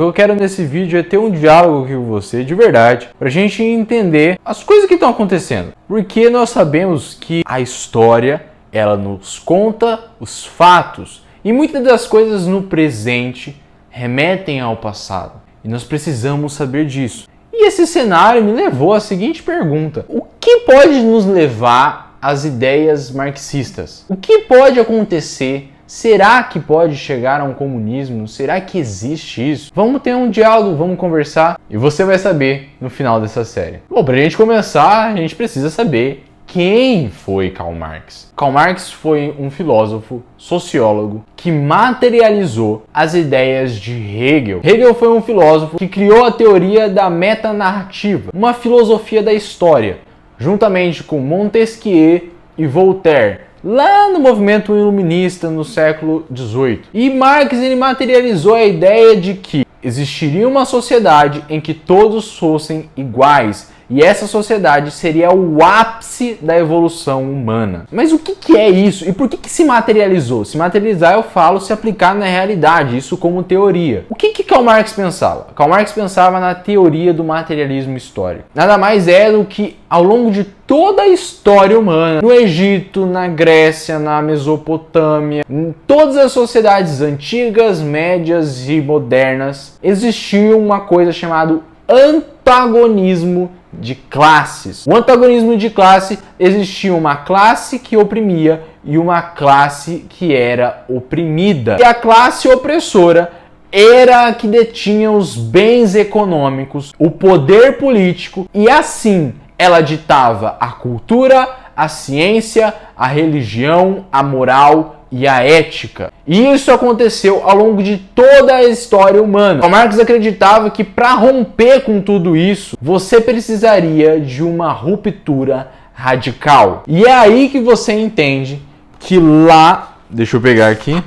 O que eu quero nesse vídeo é ter um diálogo aqui com você de verdade, pra gente entender as coisas que estão acontecendo. Porque nós sabemos que a história, ela nos conta os fatos. E muitas das coisas no presente remetem ao passado. E nós precisamos saber disso. E esse cenário me levou à seguinte pergunta: o que pode nos levar às ideias marxistas? O que pode acontecer? Será que pode chegar a um comunismo? Será que existe isso? Vamos ter um diálogo, vamos conversar e você vai saber no final dessa série. Bom, pra gente começar, a gente precisa saber quem foi Karl Marx. Karl Marx foi um filósofo, sociólogo, que materializou as ideias de Hegel. Hegel foi um filósofo que criou a teoria da metanarrativa, uma filosofia da história, juntamente com Montesquieu e Voltaire, lá no movimento iluminista no século XVIII. E Marx ele materializou a ideia de que existiria uma sociedade em que todos fossem iguais, e essa sociedade seria o ápice da evolução humana. Mas o que é isso? E por que se materializou? Se materializar, eu falo, se aplicar na realidade, isso como teoria. O que Karl Marx pensava? Karl Marx pensava na teoria do materialismo histórico. Nada mais é do que, ao longo de toda a história humana, no Egito, na Grécia, na Mesopotâmia, em todas as sociedades antigas, médias e modernas, existia uma coisa chamada antagonismo de classes. O antagonismo de classe, existia uma classe que oprimia e uma classe que era oprimida. E a classe opressora era a que detinha os bens econômicos, o poder político, e assim ela ditava a cultura, a ciência, a religião, a moral e a ética. E isso aconteceu ao longo de toda a história humana. Karl Marx acreditava que para romper com tudo isso, você precisaria de uma ruptura radical. E é aí que você entende que lá, deixa eu pegar aqui,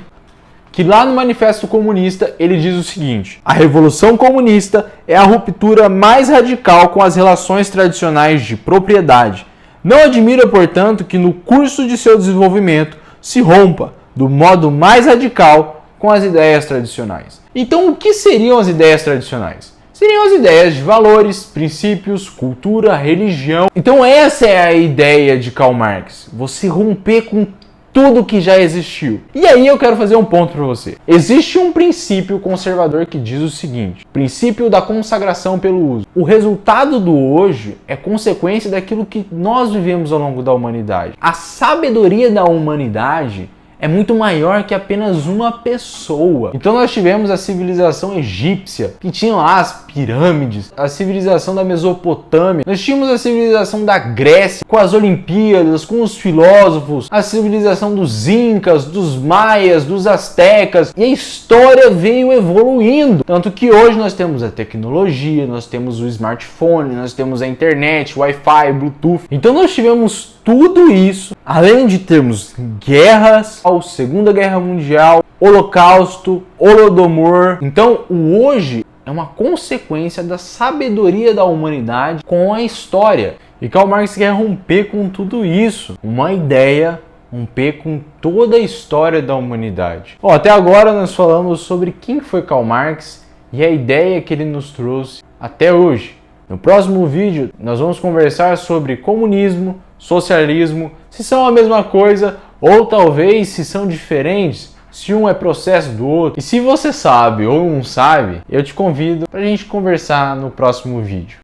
que lá no Manifesto Comunista ele diz o seguinte: a Revolução Comunista é a ruptura mais radical com as relações tradicionais de propriedade. Não admira, portanto, que no curso de seu desenvolvimento se rompa do modo mais radical com as ideias tradicionais. Então, o que seriam as ideias tradicionais? Seriam as ideias de valores, princípios, cultura, religião. Então, essa é a ideia de Karl Marx: você romper com tudo que já existiu. E aí eu quero fazer um ponto para você. Existe um princípio conservador que diz o seguinte: princípio da consagração pelo uso. O resultado do hoje é consequência daquilo que nós vivemos ao longo da humanidade. A sabedoria da humanidade é muito maior que apenas uma pessoa. Então nós tivemos a civilização egípcia, que tinha lá as pirâmides, a civilização da Mesopotâmia, nós tínhamos a civilização da Grécia, com as Olimpíadas, com os filósofos, a civilização dos Incas, dos Maias, dos Astecas, e a história veio evoluindo. Tanto que hoje nós temos a tecnologia, nós temos o smartphone, nós temos a internet, Wi-Fi, Bluetooth. Então nós tivemos tudo isso, além de termos guerras, a Segunda Guerra Mundial, Holocausto, Holodomor. Então, o hoje é uma consequência da sabedoria da humanidade com a história. E Karl Marx quer romper com tudo isso. Uma ideia, romper com toda a história da humanidade. Bom, até agora nós falamos sobre quem foi Karl Marx e a ideia que ele nos trouxe até hoje. No próximo vídeo, nós vamos conversar sobre comunismo, socialismo, se são a mesma coisa ou talvez se são diferentes, se um é processo do outro. E se você sabe ou não sabe, eu te convido para a gente conversar no próximo vídeo.